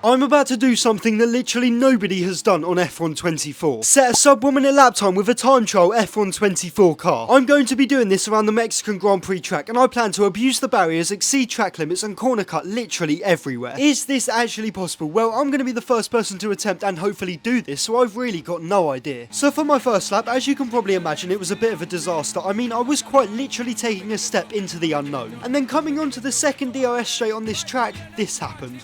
I'm about to do something that literally nobody has done on F1 24. Set a sub 1 minute lap time with a time trial F1 24 car. I'm going to be doing this around the Mexican Grand Prix track, and I plan to abuse the barriers, exceed track limits and corner cut literally everywhere. Is this actually possible? Well, I'm going to be the first person to attempt and hopefully do this, so I've really got no idea. So for my first lap, as you can probably imagine, it was a bit of a disaster. I mean, I was quite literally taking a step into the unknown. And then coming onto the second DRS straight on this track, this happened.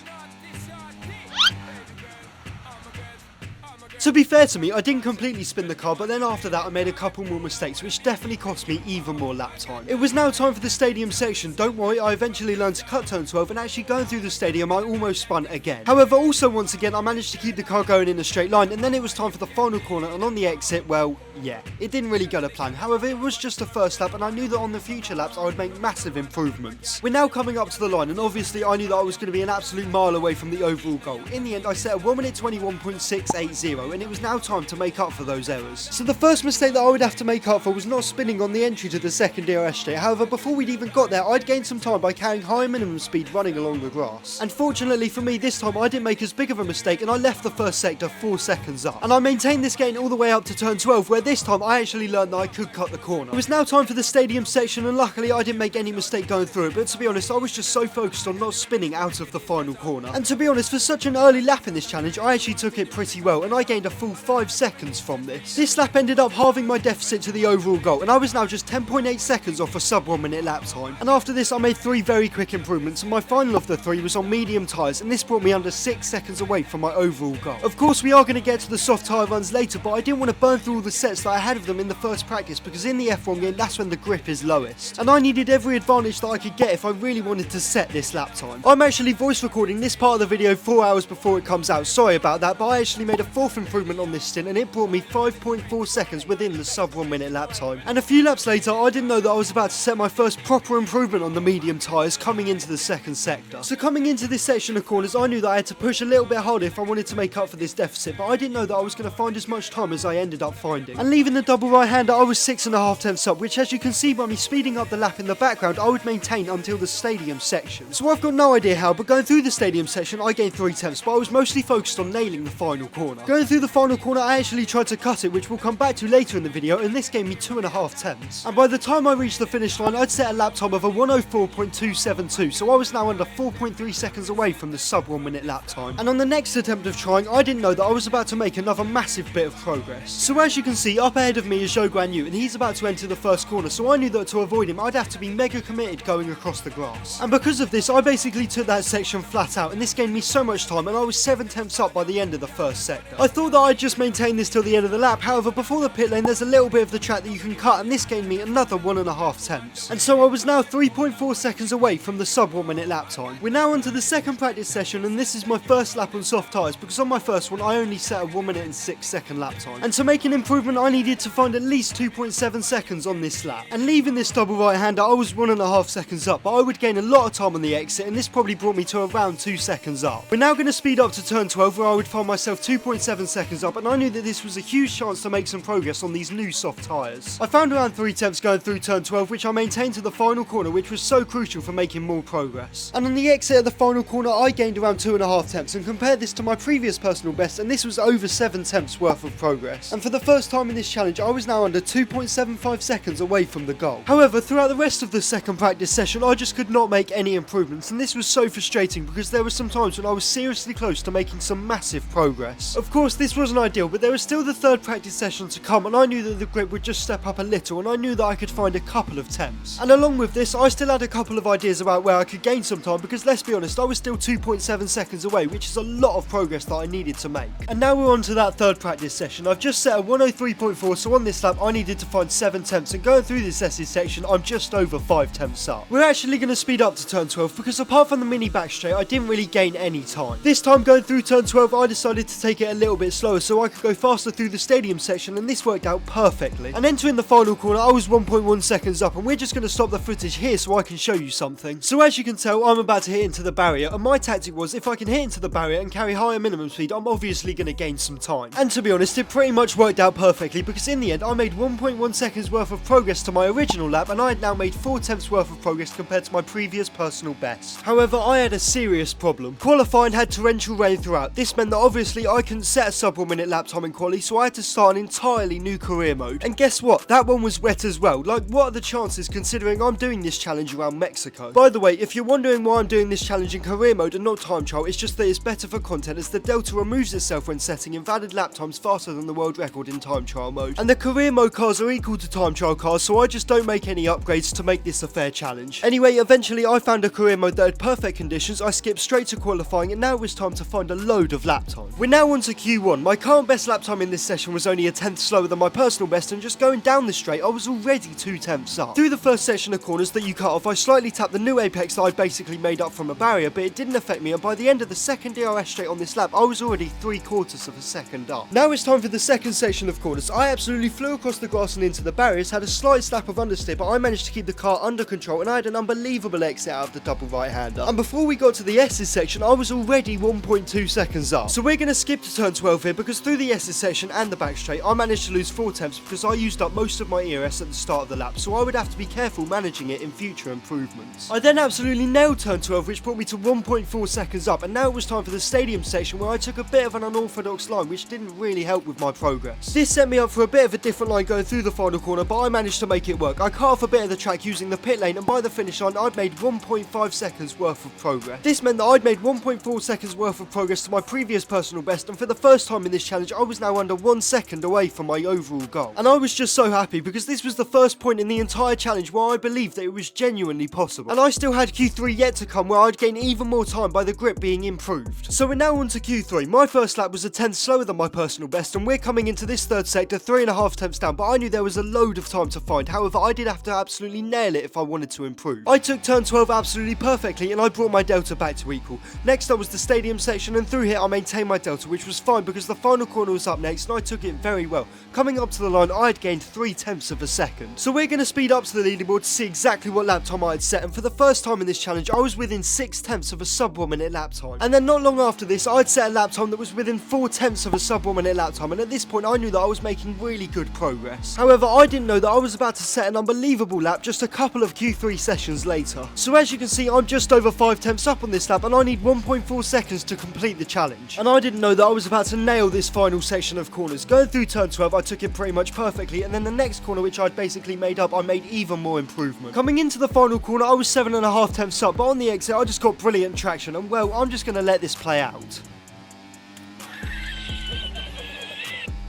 To be fair to me, I didn't completely spin the car, but then after that I made a couple more mistakes, which definitely cost me even more lap time. It was now time for the stadium section. Don't worry, I eventually learned to cut turn 12, and actually going through the stadium I almost spun again. However, also once again I managed to keep the car going in a straight line, and then it was time for the final corner, and on the exit, well, yeah, it didn't really go to plan. However, it was just the first lap, and I knew that on the future laps I would make massive improvements. We're now coming up to the line, and obviously I knew that I was going to be an absolute mile away from the overall goal. In the end, I set a 1 minute 21.680, and it was now time to make up for those errors. So the first mistake that I would have to make up for was not spinning on the entry to the second DRS straight. However, before we'd even got there, I'd gained some time by carrying high minimum speed running along the grass. And fortunately for me, this time I didn't make as big of a mistake, and I left the first sector 4 seconds up. And I maintained this gain all the way up to turn 12, where this time I actually learned that I could cut the corner. It was now time for the stadium section, and luckily I didn't make any mistake going through it, but to be honest, I was just so focused on not spinning out of the final corner. And to be honest, for such an early lap in this challenge, I actually took it pretty well, and I gained a full 5 seconds from this. This lap ended up halving my deficit to the overall goal, and I was now just 10.8 seconds off a sub 1 minute lap time. And after this I made 3 very quick improvements, and my final of the 3 was on medium tyres, and this brought me under 6 seconds away from my overall goal. Of course we are going to get to the soft tyre runs later, but I didn't want to burn through all the sets that I had of them in the first practice, because in the F1 game that's when the grip is lowest, and I needed every advantage that I could get if I really wanted to set this lap time. I'm actually voice recording this part of the video 4 hours before it comes out, sorry about that, but I actually made a 4th improvement on this stint, and it brought me 5.4 seconds within the sub 1 minute lap time. And a few laps later I didn't know that I was about to set my first proper improvement on the medium tyres coming into the second sector. So coming into this section of corners I knew that I had to push a little bit harder if I wanted to make up for this deficit, but I didn't know that I was going to find as much time as I ended up finding. And leaving the double right hander I was 6.5 tenths up, which as you can see by me speeding up the lap in the background I would maintain until the stadium section. So I've got no idea how, but going through the stadium section I gained 3 tenths, but I was mostly focused on nailing the final corner. Going through the final corner I actually tried to cut it, which we'll come back to later in the video, and this gave me 2.5 tenths. And by the time I reached the finish line I'd set a lap time of a 104.272, so I was now under 4.3 seconds away from the sub 1 minute lap time. And on the next attempt of trying I didn't know that I was about to make another massive bit of progress. So as you can see up ahead of me is Zhou Guanyu, and he's about to enter the first corner, so I knew that to avoid him I'd have to be mega committed going across the grass. And because of this I basically took that section flat out, and this gained me so much time, and I was 7 tenths up by the end of the first sector. I thought that I'd just maintain this till the end of the lap, however before the pit lane there's a little bit of the track that you can cut, and this gained me another 1.5 tenths. And so I was now 3.4 seconds away from the sub 1 minute lap time. We're now onto the second practice session, and this is my first lap on soft tyres, because on my first one I only set a 1 minute and 6 second lap time. And to make an improvement I needed to find at least 2.7 seconds on this lap. And leaving this double right hander I was 1.5 seconds up, but I would gain a lot of time on the exit, and this probably brought me to around 2 seconds up. We're now going to speed up to turn 12, where I would find myself 2.7 seconds up, and I knew that this was a huge chance to make some progress on these new soft tyres. I found around 3 tenths going through turn 12, which I maintained to the final corner, which was so crucial for making more progress. And on the exit of the final corner I gained around 2.5 tenths, and compared this to my previous personal best, and this was over 7 tenths worth of progress. And for the first time in this challenge I was now under 2.75 seconds away from the goal. However, throughout the rest of the second practice session I just could not make any improvements, and this was so frustrating because there were some times when I was seriously close to making some massive progress. Of course this wasn't ideal, but there was still the third practice session to come, and I knew that the grip would just step up a little, and I knew that I could find a couple of tenths. And along with this I still had a couple of ideas about where I could gain some time, because let's be honest I was still 2.7 seconds away, which is a lot of progress that I needed to make. And now we're on to that third practice session. I've just set a 103.4, so on this lap I needed to find 7 tenths, and going through this essay section I'm just over 5 tenths up. We're actually going to speed up to turn 12, because apart from the mini back straight I didn't really gain any time. This time going through turn 12 I decided to take it a little bit slower so I could go faster through the stadium section, and this worked out perfectly. And entering the final corner, I was 1.1 seconds up, and we're just going to stop the footage here so I can show you something. So as you can tell, I'm about to hit into the barrier, and my tactic was if I can hit into the barrier and carry higher minimum speed, I'm obviously going to gain some time. And to be honest, it pretty much worked out perfectly, because in the end I made 1.1 seconds worth of progress to my original lap, and I had now made 4 tenths worth of progress compared to my previous personal best. However, I had a serious problem. Qualifying had torrential rain throughout. This meant that obviously I couldn't set a sub 1 minute lap time in quali, so I had to start an entirely new career mode. And guess what? That one was wet as well. Like, what are the chances considering I'm doing this challenge around Mexico? By the way, if you're wondering why I'm doing this challenge in career mode and not time trial, it's just that it's better for content, as the delta removes itself when setting invalid lap times faster than the world record in time trial mode. And the career mode cars are equal to time trial cars, so I just don't make any upgrades to make this a fair challenge. Anyway, eventually I found a career mode that had perfect conditions. I skipped straight to qualifying, and now it was time to find a load of lap time. We're now on to Q1. My current best lap time in this session was only a tenth slower than my personal best, and just going down the straight I was already 2 tenths up. Through the first section of corners that you cut off, I slightly tapped the new apex that I'd basically made up from a barrier, but it didn't affect me, and by the end of the second DRS straight on this lap I was already 3/4 of a second up. Now it's time for the second section of corners. I absolutely flew across the grass and into the barriers, had a slight slap of understeer, but I managed to keep the car under control, and I had an unbelievable exit out of the double right-hander. And before we got to the S's section, I was already 1.2 seconds up. So we're going to skip to turn 12 here, because through the S's section and the back straight I managed to lose 4 tenths because I used up most of my ERS at the start of the lap, so I would have to be careful managing it in future improvements. I then absolutely nailed turn 12, which brought me to 1.4 seconds up, and now it was time for the stadium section, where I took a bit of an unorthodox line which didn't really help with my progress. This set me up for a bit of a different line going through the final corner, but I managed to make it work. I cut off a bit of the track using the pit lane, and by the finish line I'd made 1.5 seconds worth of progress. This meant that I'd made 1.4 seconds worth of progress to my previous personal best, and for the first time in this challenge I was now under 1 second away from my overall goal. And I was just so happy, because this was the first point in the entire challenge where I believed that it was genuinely possible. And I still had Q3 yet to come, where I'd gain even more time by the grip being improved. So we're now on to Q3. My first lap was a tenth slower than my personal best, and we're coming into this third sector 3.5 tenths down, but I knew there was a load of time to find. However, I did have to absolutely nail it if I wanted to improve. I took turn 12 absolutely perfectly, and I brought my delta back to equal. Next up was the stadium section, and through here I maintained my delta, which was fine because the final corner was up next, and I took it very well. Coming up to the line, I had gained 3 tenths of a second. So we're going to speed up to the leaderboard to see exactly what lap time I had set, and for the first time in this challenge I was within 6 tenths of a sub 1 minute lap time. And then not long after this I'd set a lap time that was within 4 tenths of a sub 1 minute lap time, and at this point I knew that I was making really good progress. However, I didn't know that I was about to set an unbelievable lap just a couple of Q3 sessions later. So as you can see, I'm just over 5 tenths up on this lap, and I need 1.4 seconds to complete the challenge. And I didn't know that I was about to nail this final section of corners. Going through turn 12 I took it pretty much perfectly, and then the next corner, which I'd basically made up, I made even more improvement. Coming into the final corner I was 7.5 tenths up, but on the exit I just got brilliant traction, and well, I'm just going to let this play out.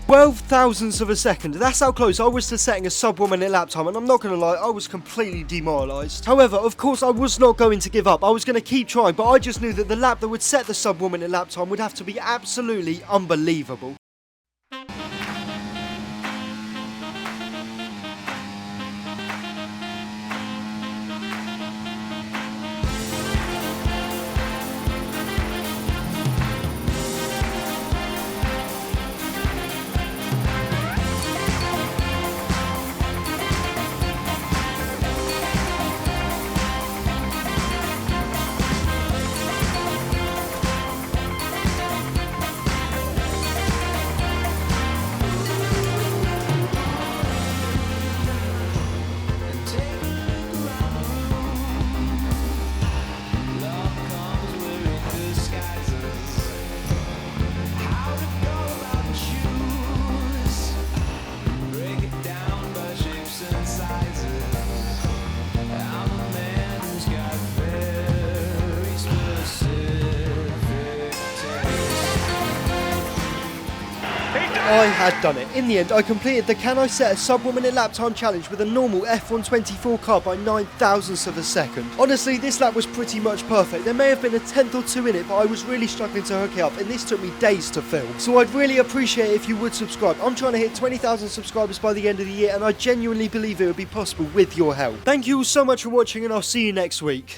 12 thousandths of a second. That's how close I was to setting a sub 1 minute lap time, and I'm not going to lie, I was completely demoralised. However, of course I was not going to give up. I was going to keep trying, but I just knew that the lap that would set the sub 1 minute lap time would have to be absolutely unbelievable. I had done it. In the end, I completed the Can I Set a Sub 1 Minute Lap Time challenge with a normal F124 car by 9 thousandths of a second. Honestly, this lap was pretty much perfect. There may have been a tenth or two in it, but I was really struggling to hook it up, and this took me days to film. So I'd really appreciate it if you would subscribe. I'm trying to hit 20,000 subscribers by the end of the year, and I genuinely believe it would be possible with your help. Thank you all so much for watching, and I'll see you next week.